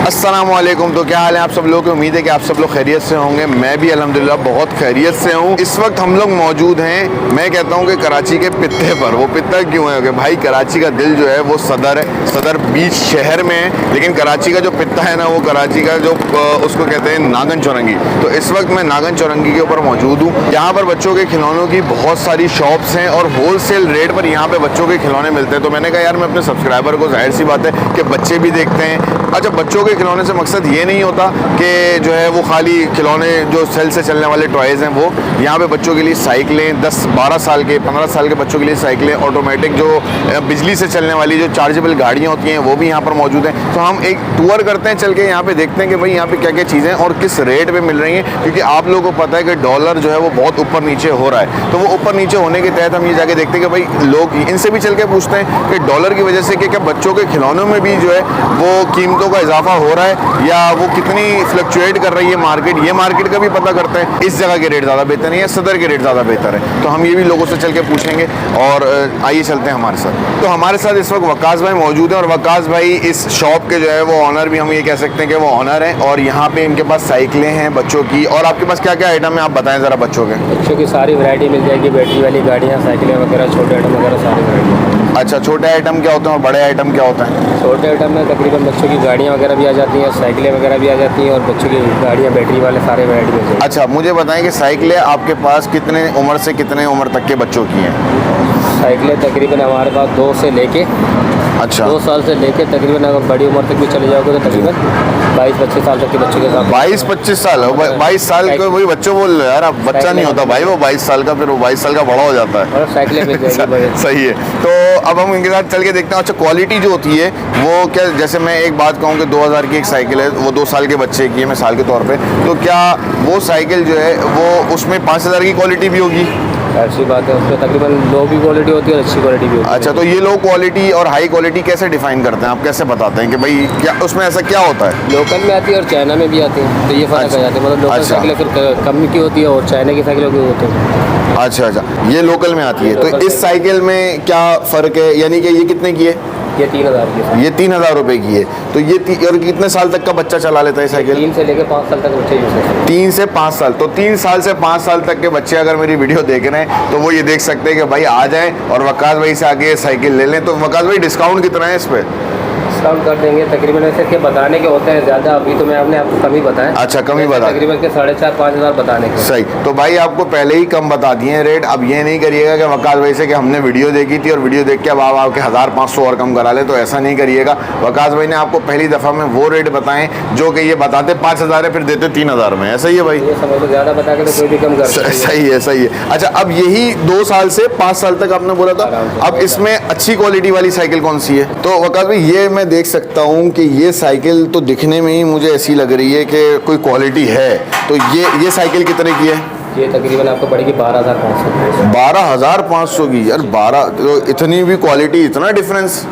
अस्सलामुअलैकुम। तो क्या हाल है आप सब लोगों की? उम्मीद है कि आप सब लोग खैरियत से होंगे। मैं भी अल्हम्दुलिल्लाह बहुत खैरियत से हूँ। इस वक्त हम लोग मौजूद हैं, मैं कहता हूँ कि कराची के पित्ते पर। वो पित्ता क्यों है? भाई कराची का दिल जो है वो सदर है, सदर बीच शहर में है, लेकिन कराची का जो पित्ता है ना वो कराची का जो उसको कहते हैं नागन चौरंगी। तो इस वक्त मैं नागन चौरंगी के ऊपर मौजूद हूँ। यहाँ पर बच्चों के खिलौनों की बहुत सारी शॉप्स हैं और होलसेल रेट पर यहाँ पे बच्चों के खिलौने मिलते हैं। तो मैंने कहा यार मैं अपने सब्सक्राइबर को, जाहिर सी बात है कि बच्चे भी देखते हैं। अच्छा, बच्चों के खिलौने से मकसद ये नहीं होता कि जो है वो खाली खिलौने जो सेल से चलने वाले टॉयज़ हैं वो। यहाँ पे बच्चों के लिए साइकिलें, 10-12 साल के, 15 साल के बच्चों के लिए साइकिलें, ऑटोमेटिक जो बिजली से चलने वाली जो चार्जेबल गाड़ियाँ होती हैं वो भी यहाँ पर मौजूद हैं। तो हम एक टूर करते हैं, चल के यहाँ पे देखते हैं कि भाई यहाँ पे क्या क्या चीज़ें और किस रेट पे मिल रही हैं, क्योंकि आप लोगों को पता है कि डॉलर जो है वो बहुत ऊपर नीचे हो रहा है। तो वो ऊपर नीचे होने के तहत हम ये जाके देखते हैं कि भाई लोग इनसे भी चल के पूछते हैं कि डॉलर की वजह से कि क्या बच्चों के खिलौनों में भी जो है वो कीमतों का इजाफा हो रहा है या वो कितनी फ्लक्चुएट कर रही है मार्केट। ये मार्केट का भी पता करते हैं, इस जगह के रेट ज़्यादा बेहतर है या सदर के रेट ज़्यादा बेहतर है। तो हम ये भी लोगों से चल के पूछेंगे और आइए चलते हैं हमारे साथ। तो हमारे साथ इस वक्त वकास भाई मौजूद हैं और वकास भाई इस शॉप के जो है वो ऑनर भी हम ये कह सकते हैं कि वो ऑनर हैं। और यहाँ पे इनके पास साइकिलें हैं बच्चों की। और आपके पास क्या क्या आइटम है आप बताएं ज़रा बच्चों के। बच्चों की सारी वैरायटी मिल जाएगी, बैटरी वाली गाड़ियाँ, साइकिलें वगैरह, छोटे आइटम वगैरह सारी वैरायटी। अच्छा, छोटे आइटम क्या होते हैं और बड़े आइटम क्या होते हैं? छोटे आइटम में तकरीबन बच्चों की गाड़ियाँ वगैरह भी आ जाती हैं, साइकिलें वगैरह भी आ जाती हैं और बच्चों की गाड़ियाँ बैटरी वाले सारे वैरायटी मिल जाएगी। अच्छा, मुझे बताएं कि साइकिलें आपके पास कितने उम्र से कितने उम्र तक के बच्चों की हैं? साइकिलें तकरीबन हमारे पास 2 से लेके, अच्छा, 2 साल से लेके तकरीबन अगर बड़ी उम्र तक भी चले जाओगे तो तकरीबन 22-25 साल तक के बच्चों के साथ। 22-25 साल? 22 साल के वही बच्चे बोल रहे यार, अब बच्चा नहीं होता भाई वो 22 साल का, फिर वो 22 साल का बड़ा हो जाता है। और साइकिलें मिल जाएगी। सही है। तो अब हम इनके साथ चल के देखते हैं। अच्छा, क्वालिटी जो होती है वो क्या, जैसे मैं एक बात कहूँ कि 2000 की एक साइकिल है, वो 2 साल के बच्चे की है, मैं साल के तौर पे, तो क्या वो साइकिल जो है वो उसमें 5000 की क्वालिटी भी होगी? ऐसी बात है, उसमें तकरीबन लो भी क्वालिटी होती है और अच्छी क्वालिटी भी होती है। अच्छा, तो ये लो क्वालिटी और हाई क्वालिटी कैसे डिफाइन करते हैं आप? कैसे बताते हैं कि भाई क्या उसमें ऐसा क्या होता है? लोकल में आती है और चाइना में भी आती है, तो ये फ़र्क आ जाता है। मतलब लोकल साइकिलें फिर कम की होती है और चाइना की साइकिलों की होती है। अच्छा अच्छा, ये लोकल में आती है। तो इस साइकिल में क्या फ़र्क है, यानी कि ये कितने की है? ये 3000 की है। ये 3000 रुपये की है। तो ये और कितने साल तक का बच्चा चला लेता है साइकिल? 3 से लेकर 5 साल तक बच्चे यूज़ करते हैं। 3 से 5 साल। तो 3 साल से 5 साल तक के बच्चे अगर मेरी वीडियो देख रहे हैं तो वो ये देख सकते हैं कि भाई आ जाएं और वकास भाई से आके साइकिल ले लें। तो वकास भाई डिस्काउंट कितना है इस पर? डिस्काउंट कर देंगे तकरीबन, ऐसे के बताने के होते हैं ज़्यादा, अभी तो मैं आपने आपको कम ही बताया। अच्छा, कम ही बता, तकरीबन के 4,500-5 हज़ार बताने के। सही। तो भाई आपको पहले ही कम बता दिए हैं रेट। अब ये नहीं करिएगा कि वकास भाई से कि हमने वीडियो देखी थी और वीडियो देख के अब आप आपके 1500 और कम करा ले, तो ऐसा नहीं करिएगा। वकास भाई ने आपको पहली दफ़ा में वो रेट बताएं जो कि ये बताते 5000 है फिर देते 3000 में। ऐसा ही है भाई? ये समझ लो ज़्यादा बता के तो कोई भी कम कर सकता है। सही है, सही है। अच्छा, अब यही 2 साल से 5 साल तक आपने बोला था, अब इसमें अच्छी क्वालिटी वाली साइकिल कौन सी है? तो वकास भाई ये मैं देख सकता हूँ कि ये साइकिल तो दिखने में ही मुझे ऐसी लग रही है कि कोई क्वालिटी है। तो ये साइकिल कितने की है? ये तकरीबन आपको पड़ेगी 12,500। 12,500 की? यार 12, तो इतनी भी क्वालिटी, इतना डिफरेंस?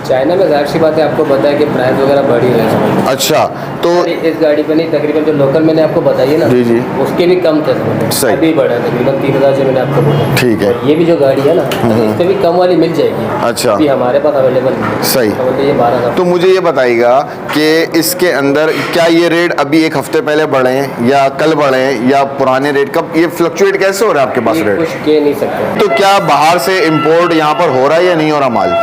चाइना में जाहिर सी बात है, आपको पता है कि प्राइस वगैरह बढ़ी है। अच्छा, तो इस गाड़ी पे नहीं, तकरीबन जो लोकल मैंने आपको बताई है ना, जी जी, उसके भी कम थे, सही, अभी बढ़ा है तकरीबन 3000 से मैंने आपको बोला। ठीक है। ये भी जो गाड़ी है ना, इस पे भी कम वाली मिल जाएगी। अच्छा, अभी हमारे पास अवेलेबल नहीं। सही। तो ये 12,000। तो मुझे ये बताइएगा कि इसके अंदर क्या ये रेट अभी एक हफ्ते पहले बढ़े हैं या कल बढ़े हैं या पुराने रेट, कब ये फ्लक्चुएट कैसे हो रहा है आपके पास रेट? कुछ कह नहीं सकते। तो क्या बाहर से इंपोर्ट यहाँ पर हो रहा है या नहीं हो रहा माल?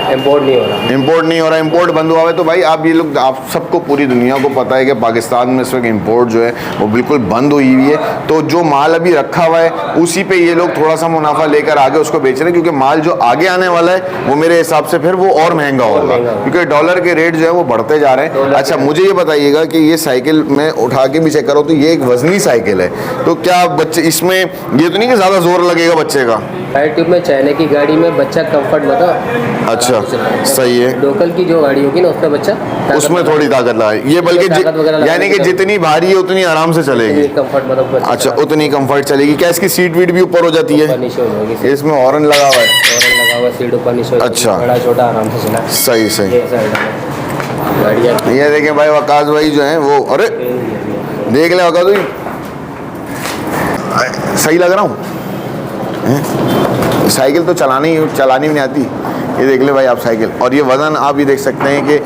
इम्पोर्ट नहीं हो रहा। इंपोर्ट नहीं हो रहा। इंपोर्ट बंद हुआ है। तो भाई आप ये लोग, आप सबको, पूरी दुनिया को पता है कि पाकिस्तान में इस वक्त इंपोर्ट जो है वो बिल्कुल बंद हुई हुई है। तो जो माल अभी रखा हुआ है उसी पे ये लोग थोड़ा सा मुनाफा लेकर आगे उसको बेच रहे हैं, क्योंकि माल जो आगे आने वाला है वो मेरे हिसाब से फिर वो और महंगा होगा, क्योंकि डॉलर के रेट जो है वो बढ़ते जा रहे हैं। अच्छा, मुझे ये बताइएगा कि ये साइकिल में उठा के भी चेक करो तो ये एक वजनी साइकिल है, तो क्या बच्चे इसमें ये तो नहीं कि ज़्यादा जोर लगेगा बच्चे का? टायर ट्यूब में चाइना की गाड़ी में बच्चा कंफर्ट मतलब अच्छा, सही है। लोकल की जो गाड़ी होगी ना उसका बच्चा उसमें थोड़ी ताकत लगाए, ये बल्कि यानी कि जितनी भारी है उतनी आराम से चलेगी। कंफर्ट मतलब अच्छा, उतनी कंफर्ट चलेगी। क्या इसकी सीट वीट भी ऊपर हो जाती है? इसमें हॉर्न लगा हुआ है? हॉर्न लगा हुआ है, सीट ऊपर नीचे। अच्छा, बड़ा छोटा आराम से चला। सही सही। ये देखें भाई, वकास भाई जो है वो, अरे देख ले वकास भाई, सही लग रहा हूँ? साइकिल तो चलानी भी नहीं आती। ये देख ले भाई आप साइकिल, और ये वज़न आप ये देख सकते हैं कि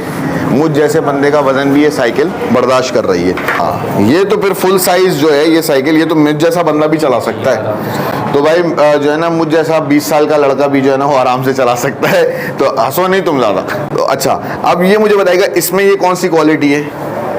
मुझ जैसे बंदे का वजन भी ये साइकिल बर्दाश्त कर रही है। हाँ, ये तो फिर फुल साइज जो है ये साइकिल, ये तो मुझ जैसा बंदा भी चला सकता है। तो भाई जो है ना, मुझ जैसा 20 साल का लड़का भी जो है ना वो आराम से चला सकता है। तो हंसो नहीं तुम ज़्यादा। तो अच्छा, अब ये मुझे बताइएगा इसमें ये कौन सी क्वालिटी है?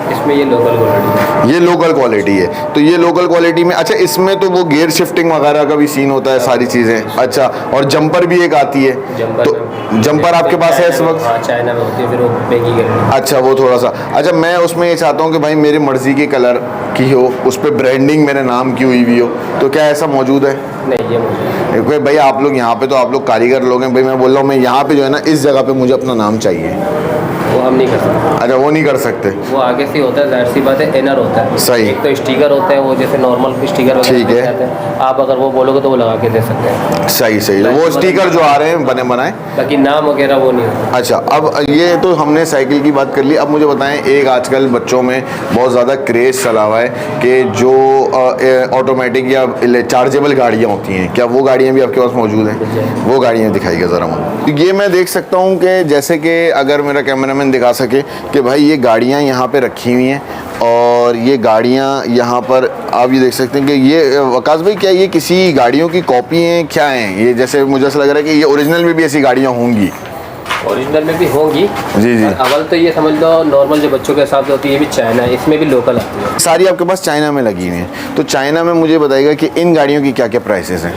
इसमें ये लोकल क्वालिटी है। ये लोकल क्वालिटी है। तो ये लोकल क्वालिटी में अच्छा, इसमें तो वो गियर शिफ्टिंग वगैरह का भी सीन होता है, सारी चीज़ें। अच्छा, और जंपर भी एक आती है। तो जंपर आपके पास है इस वक्त? हाँ, चाइना में होती है, फिर वो महंगी करनी। अच्छा, वो थोड़ा सा। अच्छा, मैं उसमें ये चाहता हूँ कि भाई मेरी मर्जी के कलर की हो, उस पर ब्रांडिंग मेरे नाम की हुई भी हो, तो क्या ऐसा मौजूद है? नहीं, ये मौजूद भाई भाई आप लोग यहाँ पे तो आप लोग कारीगर लोग हैं भाई, मैं बोल रहा हूँ मैं यहाँ पे जो है ना इस जगह पे मुझे अपना नाम चाहिए। वो हम नहीं कर सकते। अच्छा, वो नहीं कर सकते। वो आगे से होता है, जाहिर सी बात है, इनर होता है। सही। एक तो स्टिकर होता है, वो जैसे नॉर्मल स्टिकर ठीक है। जाते हैं, आप अगर वो बोलोगे तो वो लगा के दे सकते हैं। सही सही, वो स्टिकर जो आ रहे हैं बने बनाए, बाकी नाम वगैरह वो नहीं होता। अच्छा, अब ये तो हमने साइकिल की बात कर ली। अब मुझे बताएं, एक आजकल बच्चों में बहुत ज़्यादा क्रेज़ चला हुआ है कि जो ऑटोमेटिक या चार्जेबल गाड़ियाँ होती हैं, क्या वो गाड़ियाँ भी आपके पास मौजूद हैं? वो गाड़ियाँ दिखाइएगा ज़रा मुझे। ये मैं देख सकता हूँ कि जैसे कि अगर मेरा कैमरामैन दिखा सके कि भाई ये गाड़ियाँ यहाँ पे रखी हुई हैं, और ये गाड़ियाँ यहाँ पर आप ये देख सकते हैं कि ये वकास भाई क्या ये किसी गाड़ियों की कॉपी हैं, क्या हैं ये? जैसे मुझे ऐसा लग रहा है कि ये ओरिजिनल में भी ऐसी गाड़ियाँ होंगी। ओरिजिनल में भी होंगी जी जी। अव्वल तो ये समझ लो नॉर्मल जो बच्चों के हिसाब से होती है, ये भी चाइना है, इसमें भी लोकल आती है। सारी आपके पास चाइना में लगी हुई हैं। तो चाइना में मुझे बताइएगा कि इन गाड़ियों की क्या क्या प्राइसेस हैं?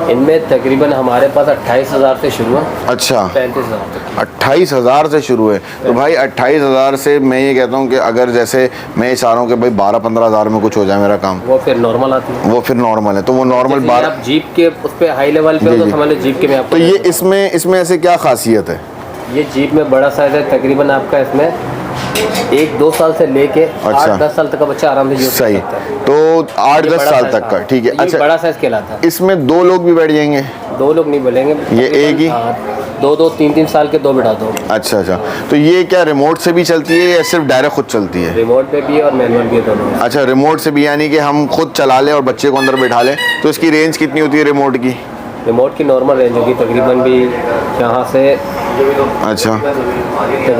इनमें तकरीबन हमारे पास 28,000 से शुरू है। अच्छा, 35,000 तक। 28,000 से शुरू है। तो भाई 28,000 से मैं ये कहता हूँ कि अगर जैसे मैं ये चाह रहा हूँ कि भाई 12-15 हज़ार में कुछ हो जाए मेरा काम, वो फिर नॉर्मल आती है। वो फिर नॉर्मल है। तो वो नॉर्मल जैसे 12। आप जीप के उस पे हाई लेवल पे हो तो समझ लो जीप के में आपको। तो ये इसमें ऐसे क्या खासियत है? ये जीप में बड़ा साइज है, तकरीबन आपका इसमें 1-2 साल से लेके अच्छा। 8-10 साल तक का बच्चा आराम से यूज सही, कर सकता है। तो 8-10 बड़ा साल साइज, तक का, हाँ। ठीक है। ये अच्छा, बड़ा साइज कहलाता है। इसमें 2 लोग भी बैठ जाएंगे? 2 लोग नहीं बोलेंगे, ये एक ही? 2-2, 3-3 साल के 2 बिठा दो। अच्छा अच्छा, तो ये क्या रिमोट से भी चलती है या सिर्फ डायरेक्ट खुद चलती है? रिमोट पे भी है और मैनुअल भी है, दोनों। अच्छा, रिमोट से भी, यानी कि हम खुद चला लें और बच्चे को अंदर बैठा लें। तो इसकी रेंज कितनी होती है रिमोट की? रिमोट की नॉर्मल रेंज होगी तकरीबन भी यहाँ से अच्छा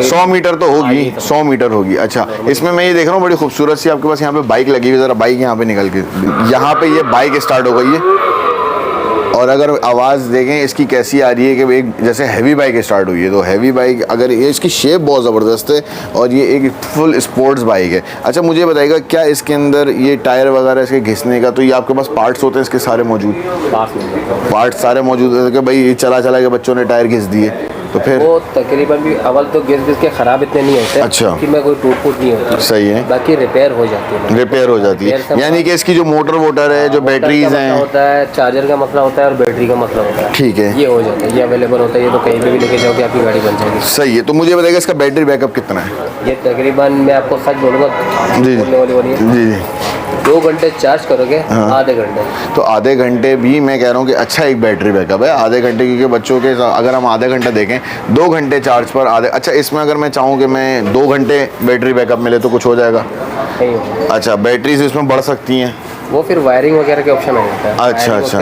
100 मीटर तो होगी, 100 मीटर होगी। अच्छा, इसमें मैं ये देख रहा हूँ बड़ी खूबसूरत सी आपके पास यहाँ पे बाइक लगी हुई है। ज़रा बाइक यहाँ पे निकल के, यहाँ पे ये बाइक स्टार्ट हो गई है। और अगर आवाज़ देखें इसकी कैसी आ रही है कि एक जैसे हैवी बाइक स्टार्ट हुई है। तो हैवी बाइक, अगर ये इसकी शेप बहुत ज़बरदस्त है और ये एक फुल स्पोर्ट्स बाइक है। अच्छा, मुझे बताइएगा क्या इसके अंदर ये टायर वगैरह इसके घिसने का, तो ये आपके पास पार्ट्स होते हैं इसके सारे मौजूद? पार्ट्स सारे मौजूद है कि भाई चला के बच्चों ने टायर घिस दिए तो फिर वो तकरीबन भी अव्वल तो घिस के ख़राब इतने नहीं होते। अच्छा, कि मैं कोई टूट फूट नहीं होती। सही है। बाकी रिपेयर हो जाती है। रिपेयर हो जाती है, यानी कि इसकी जो मोटर वोटर है, जो बैटरीज हैं, होता है, चार्जर का मसला होता है और बैटरी का मसला होता है। ठीक है, ये हो जाता है, ये अवेलेबल होता है। ये तो कहीं पे भी लेके जाओगे आपकी गाड़ी बन जाएगी। सही है। तो मुझे बताइएगा इसका बैटरी बैकअप कितना है? ये तकरीबन मैं आपको सच बोलूँगा जी जी जी, 2 घंटे चार्ज करोगे, आधे घंटे। तो आधे घंटे भी मैं कह रहा हूँ कि अच्छा एक बैटरी बैकअप है आधे घंटे, क्योंकि बच्चों के अगर हम आधे घंटे देखें 2 घंटे चार्ज पर आधे। अच्छा, इसमें अगर मैं चाहूँ कि मैं 2 घंटे बैटरी बैकअप मिले तो कुछ हो जाएगा? नहीं होगा। अच्छा, बैटरीज इसमें बढ़ सकती हैं? वो फिर वायरिंग वगैरह के ऑप्शन आ जाता है। अच्छा अच्छा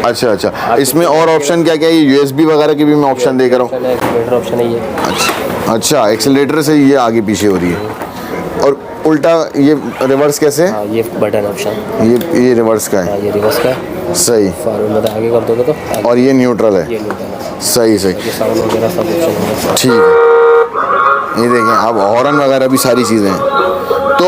अच्छा अच्छा, इसमें और ऑप्शन क्या क्या है? ये USB वगैरह की भी मैं ऑप्शन देख रहा हूँ। एक्सीलरेटर ऑप्शन है ये। अच्छा, एक्सीलरेटर से ये आगे पीछे हो रही है। और उल्टा ये रिवर्स कैसे? हाँ, ये बटन ऑप्शन, ये रिवर्स का है। हाँ, ये रिवर्स का है। सही। फॉरवर्ड में आगे कर दोगे तो आगे। और ये न्यूट्रल है। ये न्यूट्रल है। सही सही, ये साउंड वगैरह सब ऑप्शन है। ठीक है। ये देखें अब हॉर्न वगैरह भी सारी चीज़ें हैं। तो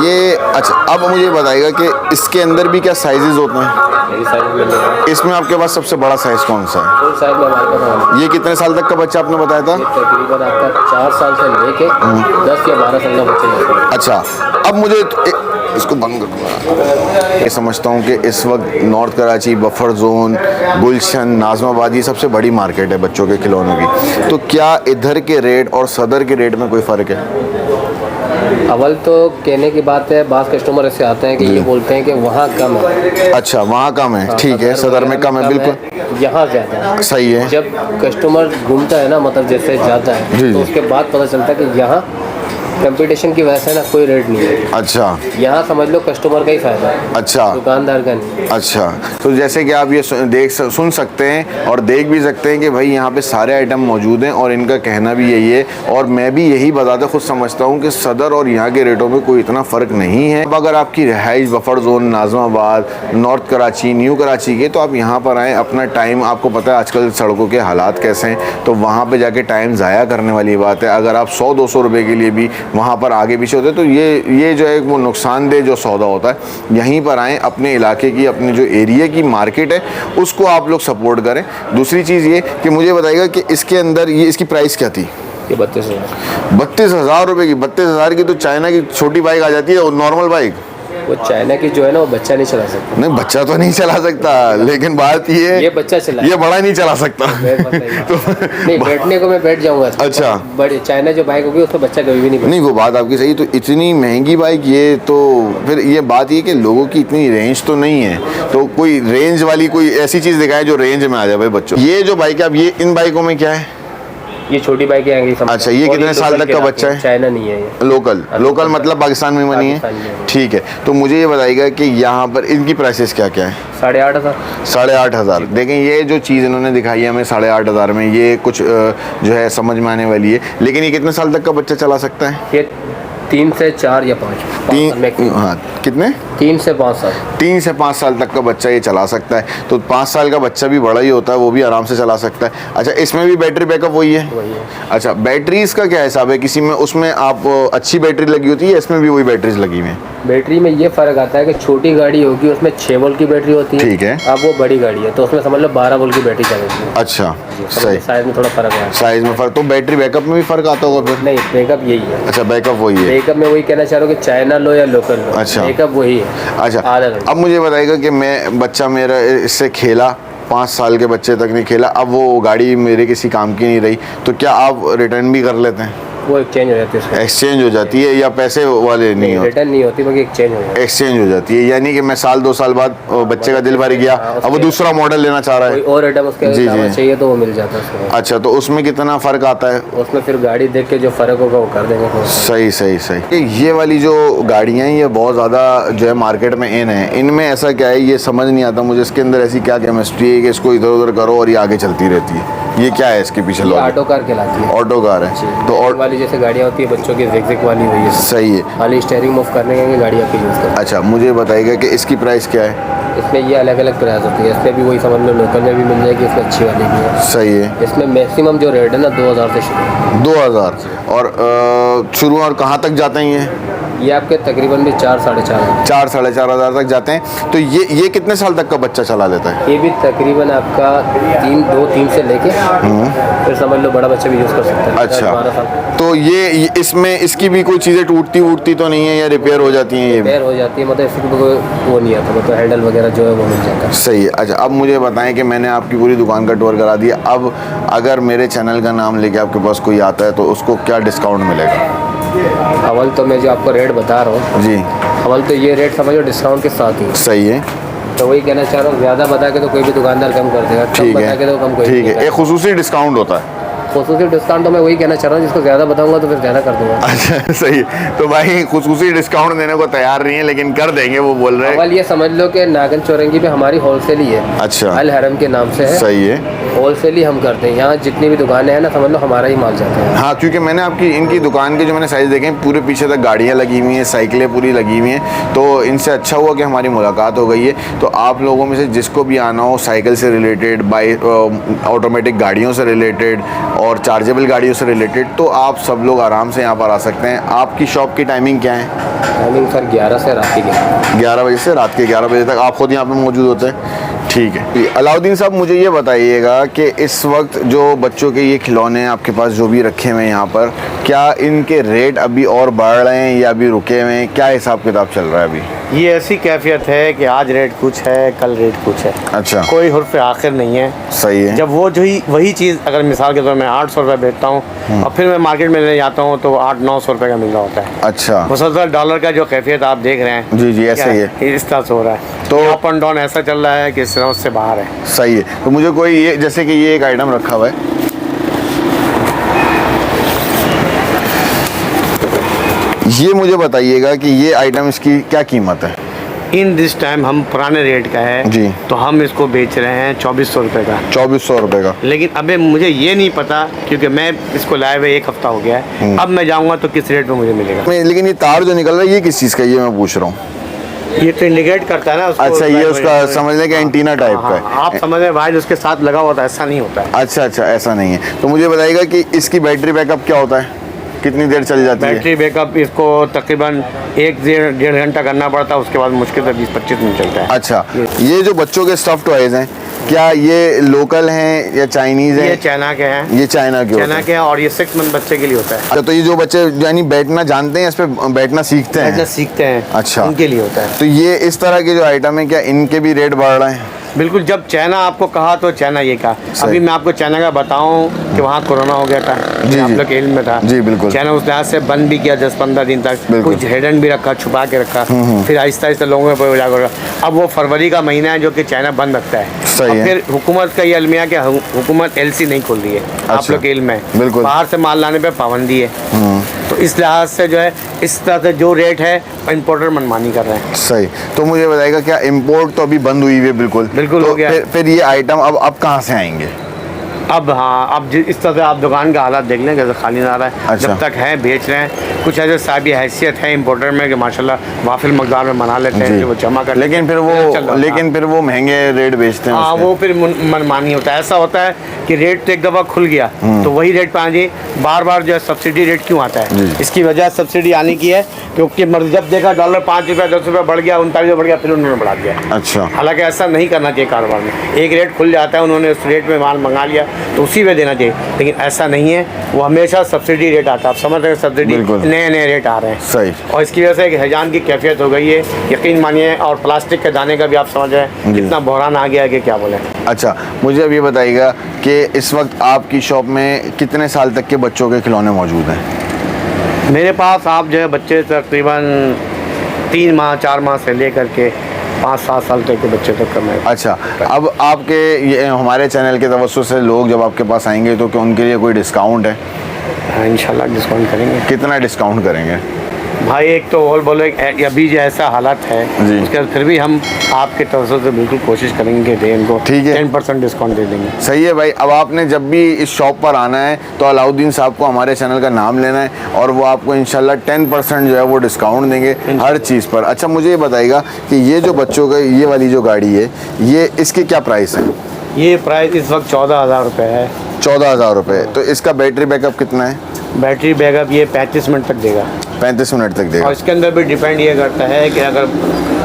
ये अच्छा, अब मुझे बताइएगा कि इसके अंदर भी क्या साइजेस होते हैं? मेरी साइज में लेगा। इसमें आपके पास सबसे बड़ा साइज कौन सा है? फुल साइज में हमारे पास ये कितने साल तक का बच्चा आपने बताया था? तकरीबन आपका 4 साल से लेके 10 या 12 साल का बच्चे। अच्छा, अब मुझे इसको बंद करूँगा। ये समझता हूँ कि इस वक्त नॉर्थ कराची, बफर जोन, गुलशन, नाजमाबाद ये सबसे बड़ी मार्केट है बच्चों के खिलौनों की। तो क्या इधर के रेट और सदर के रेट में कोई फ़र्क है? अव्वल तो कहने की बात है, बात कस्टमर ऐसे आते हैं कि ये बोलते हैं कि वहाँ कम है। अच्छा, वहाँ कम है, ठीक है, सदर में कम है, बिल्कुल यहाँ ज़्यादा है। सही है। जब कस्टमर घूमता है ना, मतलब जैसे जाता है, तो उसके बाद पता चलता है कि यहाँ कंपटीशन की वजह से ना कोई रेट नहीं है। अच्छा यहाँ समझ लो कस्टमर का ही फायदा है, अच्छा दुकानदार का नहीं। अच्छा, तो जैसे कि आप ये सुन सकते हैं और देख भी सकते हैं कि भाई यहाँ पे सारे आइटम मौजूद हैं और इनका कहना भी यही है, और मैं भी यही बताते खुद समझता हूँ कि सदर और यहाँ के रेटों में कोई इतना फ़र्क नहीं है। अब अगर आपकी रिहाइश buffer zone, Nazimabad, North Karachi, New Karachi के, तो आप यहाँ पर आएँ, अपना टाइम, आपको पता है आजकल सड़कों के हालात कैसे हैं, तो वहाँ पर जाके टाइम ज़ाया करने वाली बात है। अगर आप 100-200 रुपये के लिए भी वहाँ पर आगे पीछे होते हैं तो ये जो है वो नुकसानदेह जो सौदा होता है। यहीं पर आएँ, अपने इलाके की, अपने जो एरिया की मार्केट है उसको आप लोग सपोर्ट करें। दूसरी चीज़ ये कि मुझे बताइएगा कि इसके अंदर ये इसकी प्राइस क्या थी? ये 32,000। 32,000 रुपये की? 32,000 की तो चाइना की छोटी बाइक आ जाती है, और नॉर्मल बाइक। वो चाइना की जो है ना वो बच्चा नहीं चला सकता। नहीं, बच्चा तो नहीं चला सकता, लेकिन बात ये बच्चा चला, ये बड़ा नहीं चला सकता। तो नहीं, बैठने को मैं बैठ जाऊंगा। अच्छा, बड़े चाइना जो बाइक होगी उसमें बच्चा कभी भी नहीं। नहीं, वो बात आपकी सही। तो इतनी महंगी बाइक, ये तो फिर ये बात ये कि लोगों की इतनी रेंज तो नहीं है, तो कोई रेंज वाली कोई ऐसी चीज़ दिखाए जो रेंज में आ जाए भाई बच्चों। ये जो बाइक है, अब ये इन बाइकों में क्या है? ये छोटी बाइक है। अच्छा, ये कितने साल तक का बच्चा है? चाइना नहीं है ये। लोकल मतलब पाकिस्तान में बनी है। ठीक है, तो मुझे ये बताइएगा कि यहाँ पर इनकी प्राइसेस क्या क्या है? 8,500। 8,500। देखें, ये जो चीज़ इन्होंने दिखाई है हमें 8,500 में, ये कुछ जो है समझ में आने वाली है, लेकिन ये कितने साल तक का बच्चा चला सकता है? ये 3 से 4 या 5। 3, हाँ, कितने? 3 से 5 साल। 3 से 5 साल तक का बच्चा ये चला सकता है। तो 5 साल का बच्चा भी बड़ा ही होता है, वो भी आराम से चला सकता है। अच्छा, इसमें भी बैटरी बैकअप वही है? अच्छा, बैटरीज का क्या हिसाब है? किसी में उसमें आप अच्छी बैटरी लगी होती है, इसमें भी वही बैटरीज लगी हुई हैं? बैटरी में ये फ़र्क आता है कि छोटी गाड़ी होगी उसमें 6 वोल्ट की बैटरी होती है। ठीक है। अब वो बड़ी गाड़ी है तो उसमें समझ लो 12 वोल्ट की बैटरी चलेगी। अच्छा, सही। साइज में थोड़ा फ़र्क है। साइज में फ़र्क, तो बैटरी बैकअप में भी फ़र्क आता होगा फिर? नहीं, बैकअप यही है। अच्छा, बैकअप वही है। बैकअप में वही कहना चाह रहा हूँ कि चाइना लो या लोकल लो, अच्छा, बैकअप वही है। अच्छा, अब मुझे बताइएगा कि बच्चा मेरा इससे खेला, 5 साल के बच्चे तक नहीं खेला, अब वो गाड़ी मेरे किसी काम की नहीं रही, तो क्या आप रिटर्न भी कर लेते हैं? वो एक्सचेंज हो जाती है। एक्सचेंज हो जाती है या पैसे वाले नहीं होते? रिटर्न नहीं होती, बल्कि एक्सचेंज हो जाती है। एक्सचेंज हो जाती है, यानी कि मैं 1-2 साल बाद बच्चे का दिल भर गया, अब वो दूसरा मॉडल लेना चाह रहा है, और आइटम उसके चाहिए तो वो मिल जाता है। अच्छा, तो उसमें कितना फ़र्क आता है? उसमें फिर गाड़ी देख के जो फ़र्क होगा वो कर देंगे। सही सही सही। ये वाली जो गाड़ियाँ हैं ये बहुत ज़्यादा जो है मार्केट में इन है, इनमें ऐसा क्या है ये समझ नहीं आता मुझे, इसके अंदर ऐसी क्या केमिस्ट्री है कि इसको इधर उधर करो और ये आगे चलती रहती है? ये क्या है इसके पीछे? ऑटो कार कहलाती है। ऑटो कार है, तो और वाली जैसे गाड़ियाँ होती है बच्चों की ज़िग-ज़िग वाली हुई है। सही है। खाली स्टीयरिंग मूव करने के गाड़ी आपकी यूज़ करते हैं। अच्छा, मुझे बताइएगा कि इसकी प्राइस क्या है? इसमें ये अलग अलग प्राइस होती है, इसमें भी वही समझ लो लोकल में भी मिल जाएगी, इसमें अच्छी वाली भी है। सही है। इसमें मैक्सिमम जो रेट है ना 2,000 से शुरू। 2,000 और शुरू, और कहाँ तक जाते हैं ये आपके तकरीबन भी 4-4.5 4-4.5 हज़ार तक जाते हैं। तो ये कितने साल तक का बच्चा चला लेता है? ये भी तकरीबन आपका 2-3 से लेके फिर समझ लो बड़ा बच्चा भी यूज़ कर सकता है। अच्छा, 12 साल। तो ये इसमें इसकी भी कोई चीज़ें टूटती तो नहीं है या रिपेयर हो जाती हैं? ये रिपेयर हो जाती है, मतलब इसकी कोई वो नहीं आता, मतलब हैंडल वगैरह जो है वो मिल जाता है। सही है। अच्छा, अब मुझे बताएं कि मैंने आपकी पूरी दुकान का टूर करा दिया, अब अगर मेरे चैनल का नाम लेके आपके पास कोई आता है तो उसको क्या डिस्काउंट मिलेगा? अवल तो मैं जो आपको रेट बता रहा हूँ जी, अवल तो ये रेट समझो डिस्काउंट के साथ ही। सही है। तो वही कहना चाह रहा हूँ, ज़्यादा बता के तो कोई भी दुकानदार कम कर देगा, कम बता के तो कम कोई ठीक है, एक खुसूसी डिस्काउंट होता है। खुसूसी डिस्काउंट तो मैं वही कहना चाह रहा हूँ, जिसको ज़्यादा बताऊंगा तो फिर ज़्यादा कर दूंगा। अच्छा, सही। तो भाई खुसूसी डिस्काउंट देने को तैयार नहीं है, लेकिन कर देंगे, वो बोल रहे हैं। अवल ये समझ लो कि नागन चौरंगी पे हमारी होलसेल ही है। अच्छा, अल हरम के नाम से है। सही है। होलसेल ही हम करते हैं, यहाँ जितनी भी दुकानें हैं ना समझ लो हमारा ही माल जाता है। हाँ, क्योंकि मैंने आपकी इनकी दुकान के जो मैंने साइज़ देखे हैं, पूरे पीछे तक गाड़ियाँ लगी हुई हैं, साइकिलें पूरी लगी हुई हैं, तो इनसे अच्छा हुआ कि हमारी मुलाकात हो गई है। तो आप लोगों में से जिसको भी आना हो साइकिल से रिलेटेड, बाइक, ऑटोमेटिक गाड़ियों से रिलेटेड और चार्जेबल गाड़ियों से रिलेटेड, तो आप सब लोग आराम से यहाँ पर आ सकते हैं। आपकी शॉप की टाइमिंग क्या है? टाइमिंग सर 11 से रात के 11 बजे से रात के 11 बजे तक आप खुद यहाँ पे मौजूद होते हैं? ठीक है। अलाउद्दीन साहब, मुझे ये बताइएगा कि इस वक्त जो बच्चों के ये खिलौने आपके पास जो भी रखे हुए हैं यहाँ पर, क्या इनके रेट अभी और बढ़ रहे हैं या अभी रुके हुए हैं? क्या हिसाब किताब चल रहा है अभी? ये ऐसी कैफियत है कि आज रेट कुछ है, कल रेट कुछ है। अच्छा, कोई हुर्फ आखिर नहीं है। सही है। जब वो जो ही वही चीज़ अगर मिसाल के तौर में 800 रुपये बेचता हूँ और फिर मैं मार्केट में ले जाता हूँ तो 800-900 रुपये का मिल रहा होता है। अच्छा, मुसलसल डॉलर का जो कैफियत आप देख रहे हैं, जी जी, ऐसा ही है, इस तरह से हो रहा है। तो अप एंड डाउन ऐसा चल रहा है कि समझ से बाहर है। सही है। तो मुझे कोई ये, जैसे कि ये एक आइटम रखा हुआ है, ये मुझे बताइएगा कि ये आइटम इसकी क्या कीमत है? इन दिस टाइम हम पुराने रेट का है जी। तो हम इसको बेच रहे हैं 2400 रुपये का। 2400 रुपये का। लेकिन अबे मुझे ये नहीं पता क्योंकि मैं इसको लाए हुए 1 हफ्ता हो गया है, अब मैं जाऊंगा तो किस रेट में मुझे मिलेगा। लेकिन ये तार जो निकल रहा है ये किस चीज़ का, ये मैं पूछ रहा हूँ। ये तो इंडिकेट करता है ना उसको। अच्छा, ये उसका समझने का एंटीना टाइप का है। आप समझ रहे भाई, उसके साथ लगा हुआ था, ऐसा नहीं होता है। अच्छा, ऐसा नहीं है। तो मुझे बताइएगा कि इसकी बैटरी बैकअप क्या होता है, कितनी देर चल जाती है? बैटरी बैकअप इसको तकरीबन 1-1.5 घंटा करना पड़ता है, उसके बाद मुश्किल से 20-25 मिनट चलता है। अच्छा, ये जो बच्चों के स्टफ टॉयज हैं, क्या ये लोकल हैं या चाइनीज हैं? ये चाइना के हैं। ये चाइना के हैं और ये 6 मंथ बच्चे के लिए होता है। अच्छा, तो ये जो बच्चे यानी बैठना जानते हैं, इस पे बैठना सीखते हैं? अच्छा, उनके लिए होता है। तो ये इस तरह के जो आइटम है, क्या इनके भी रेट बढ़ रहे हैं? बिल्कुल, जब चाइना आपको कहा तो चाइना ये कहा। अभी मैं आपको चाइना का बताऊं कि वहाँ कोरोना हो गया था, जी, आप लोग के इल्म में था। जी बिल्कुल। चाइना उस लिहाज से बंद भी किया 10-15 दिन तक, कुछ हिडन भी रखा, छुपा के रखा, फिर आहिस्ता आहिस्ता लोगों पर उजागर। अब वो फरवरी का महीना है जो कि चाइना बंद रखता है। सही है। फिर हुकूमत का ये अलमिया कि हुकूमत LC नहीं खोल रही है। आप लोग के इल्म में बिल्कुल, बाहर से माल लाने पर पाबंदी है। तो इस लिहाज से जो है, इस तरह से जो रेट है इम्पोर्टर मनमानी कर रहे हैं। सही। तो मुझे बताइएगा, क्या इम्पोर्ट तो अभी बंद हुई है? बिल्कुल हो गया। फिर ये आइटम अब कहाँ से आएंगे? अब हाँ, अब इस तरह से आप दुकान का हालात देख लें कैसे खाली ना रहा है। अच्छा। जब तक है बेच रहे हैं, कुछ ऐसे साहब हैसियत है इम्पोर्टर में कि माशाल्लाह वाफिल मकदार में बना लेते हैं जो वो जमा कर, लेकिन फिर वो महंगे रेट बेचते हैं। हाँ, वो फिर मनमानी होता है। ऐसा होता है कि रेट तो एक दफ़ा खुल गया तो वही रेट पे आ जाए। बार बार जो है सब्सिडी रेट क्यों आता है? इसकी वजह सब्सिडी आने की है क्योंकि जब देखा डॉलर 5 रुपये 10 रुपये बढ़ गया, 39 रुपये बढ़ गया, फिर उन्होंने बढ़ा दिया। अच्छा। हालांकि ऐसा नहीं करना चाहिए कारोबार में। एक रेट खुल जाता है, उन्होंने उस रेट में माल मंगा लिया तो उसी में देना चाहिए, लेकिन ऐसा नहीं है। वो हमेशा सब्सिडी रेट आता है। आप समझ रहे हैं, सब्सिडी नए रेट आ रहे हैं। सही। और इसकी वजह से एक हैजान की कैफियत हो गई है, यकीन मानिए। और प्लास्टिक के दाने का भी आप समझ रहे हैं कितना बहरान आ गया है कि क्या बोले। अच्छा, मुझे अब ये बताइएगा कि इस वक्त आपकी शॉप में कितने साल तक के बच्चों के खिलौने मौजूद हैं? मेरे पास आप जो है बच्चे तकरीबन 3 माह 4 माह से लेकर के 5-7 साल तक के बच्चे तक करना है। अच्छा, अब आपके ये हमारे चैनल के तवज्जो से लोग जब आपके पास आएंगे तो क्या उनके लिए कोई डिस्काउंट है? हाँ, इंशाल्लाह डिस्काउंट करेंगे। कितना डिस्काउंट करेंगे? भाई एक तो और बोले अभी जो ऐसा हालात है उसके बाद फिर भी हम आपके तरफ से बिल्कुल कोशिश करेंगे दें इनको। ठीक है, 10% डिस्काउंट दे देंगे। सही है भाई। अब आपने जब भी इस शॉप पर आना है तो अलाउद्दीन साहब को हमारे चैनल का नाम लेना है और वो आपको इंशाल्लाह 10% जो है वो डिस्काउंट देंगे हर चीज़ पर। अच्छा, मुझे ये बताइएगा कि ये जो बच्चों का ये वाली जो गाड़ी है, ये इसके क्या प्राइस है? ये प्राइस इस वक्त 14,000 रुपये है। 14,000 रुपये। तो इसका बैटरी बैकअप कितना है? बैटरी बैकअप ये 35 मिनट तक देगा। 35 मिनट तक देगा। और इसके अंदर भी डिपेंड ये करता है कि अगर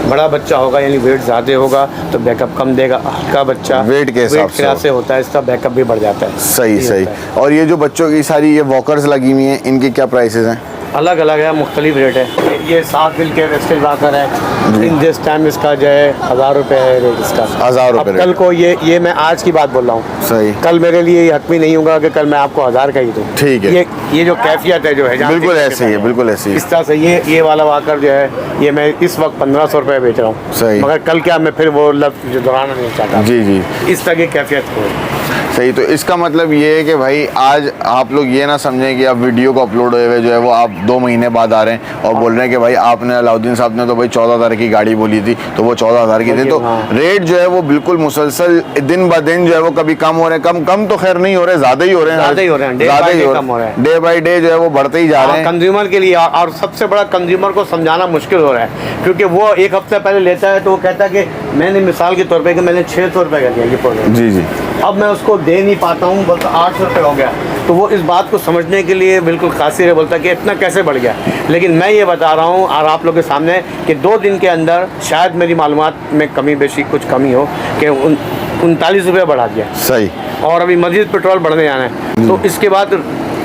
बड़ा बच्चा होगा यानी वेट ज़्यादा होगा तो बैकअप कम देगा। हल्का बच्चा वेट के हिसाब से होता है, इसका बैकअप भी बढ़ जाता है। सही। और ये जो बच्चों की सारी ये वॉकर्स लगी हुई हैं, इनके क्या प्राइसेस हैं? अलग अलग है, मुख्तलिफ रेट है। ये 7 व्हील के स्टील वॉकर है, इन दिस टाइम इसका जो है 1000 रुपये है रेट इसका। 1000 रुपये। कल को ये मैं आज की बात बोल रहा हूँ। सही। कल मेरे लिए ये हतमी नहीं होगा कि कल मैं आपको 1000 का ही दूँ। ठीक है। ये जो कैफियत है जो है बिल्कुल ऐसे ही है, बिल्कुल ऐसे ही। इस तरह से ये वाला वॉकर जो है ये मैं इस वक्त 1500 रुपये बेच रहा हूँ। सही। मगर कल क्या मैं फिर वो लफ्ज़ जो दोहराना नहीं चाहता। जी। इस तरह की कैफियत हो। सही। तो इसका मतलब ये है कि भाई आज आप लोग ये ना समझें कि आप वीडियो को अपलोड हुए जो है वो आप 2 महीने बाद आ रहे हैं और बोल रहे हैं कि भाई आपने अलाउद्दीन साहब ने तो भाई 14,000 की गाड़ी बोली थी तो वो 14,000 की थी। तो रेट जो है वो बिल्कुल मुसलसल दिन ब दिन जो है वो कभी कम हो रहे हैं, कम तो खैर नहीं हो रहे, ज़्यादा ही हो रहे हैं। डे बाई डे जो है वो बढ़ते ही जा रहे हैं कंज्यूमर के लिए। और सबसे बड़ा कंज्यूमर को समझाना मुश्किल हो रहा है क्योंकि वो 1 हफ्ते पहले लेता है तो वो कहता है कि मैंने मिसाल के तौर पे कि मैंने 600 रुपये का दिया ये प्रोडक्ट। जी। अब मैं उसको दे नहीं पाता हूँ, बस 800 रुपये हो गया। तो वो इस बात को समझने के लिए बिल्कुल कासिर है, बोलता है कि इतना कैसे बढ़ गया। लेकिन मैं ये बता रहा हूँ और आप लोग के सामने कि 2 दिन के अंदर शायद मेरी मालूमात में कमी बेशी कुछ कमी हो कि 39 रुपये बढ़ा दिया। सही। और अभी मज़ीद पेट्रोल बढ़ने जाना है तो इसके बाद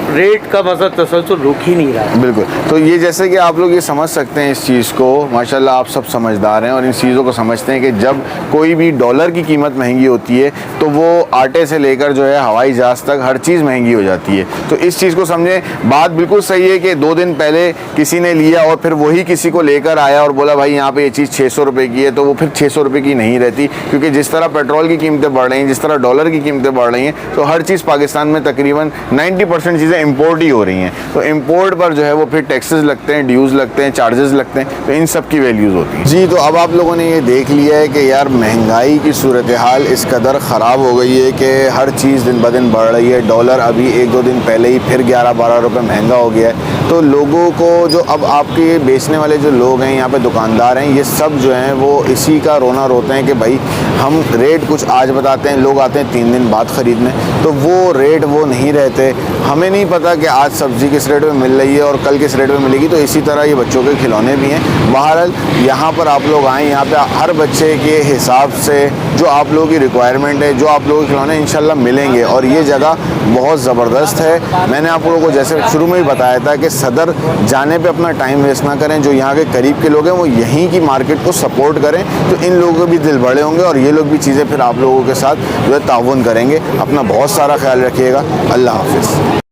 रेट का मतलब तसलसल रुक ही नहीं रहा है। बिल्कुल। तो ये जैसे कि आप लोग ये समझ सकते हैं इस चीज़ को, माशाल्लाह आप सब समझदार हैं और इन चीज़ों को समझते हैं कि जब कोई भी डॉलर की कीमत महंगी होती है तो वो आटे से लेकर जो है हवाई जहाज़ तक हर चीज़ महंगी हो जाती है। तो इस चीज़ को समझें। बात बिल्कुल सही है कि 2 दिन पहले किसी ने लिया और फिर वही किसी को लेकर आया और बोला भाई यहाँ पर ये चीज़ 600 रुपये की है, तो वो फिर 600 रुपये की नहीं रहती क्योंकि जिस तरह पेट्रोल की कीमतें बढ़ रही हैं, जिस तरह डॉलर की कीमतें बढ़ रही हैं, तो हर चीज़ पाकिस्तान में तकरीबन 90% चीज़ें इंपोर्ट ही हो रही हैं, तो इंपोर्ट पर जो है वो फिर टैक्सेस लगते हैं, ड्यूज़ लगते हैं, चार्जेस लगते हैं, तो इन सब की वैल्यूज़ होती हैं जी। तो अब आप लोगों ने ये देख लिया है कि यार महंगाई की सूरत हाल इस कदर ख़राब हो गई है कि हर चीज़ दिन ब दिन बढ़ रही है। डॉलर अभी 1-2 दिन पहले ही फिर 11-12 रुपये महंगा हो गया है। तो लोगों को जो अब आपके बेचने वाले जो लोग हैं, यहाँ पे दुकानदार हैं, ये सब जो हैं वो इसी का रोना रोते हैं कि भाई हम रेट कुछ आज बताते हैं, लोग आते हैं 3 दिन बाद ख़रीदने, तो वो रेट वो नहीं रहते। हमें नहीं पता कि आज सब्ज़ी किस रेट में मिल रही है और कल किस रेट में मिलेगी। तो इसी तरह ये बच्चों के खिलौने भी हैं। बहरहाल यहाँ पर आप लोग आएँ, यहाँ पे हर बच्चे के हिसाब से जो आप लोगों की रिक्वायरमेंट है, जो आप लोगों के खिलौने इंशाल्लाह मिलेंगे। और ये जगह बहुत ज़बरदस्त है। मैंने आप लोगों को जैसे शुरू में ही बताया था कि सदर जाने पे अपना टाइम वेस्ट ना करें। जो यहाँ के करीब के लोग हैं वो यहीं की मार्केट को सपोर्ट करें, तो इन लोगों के भी दिल बड़े होंगे और ये लोग भी चीज़ें फिर आप लोगों के साथ जो है ताउन करेंगे। अपना बहुत सारा ख्याल रखिएगा। अल्लाह हाफिज़।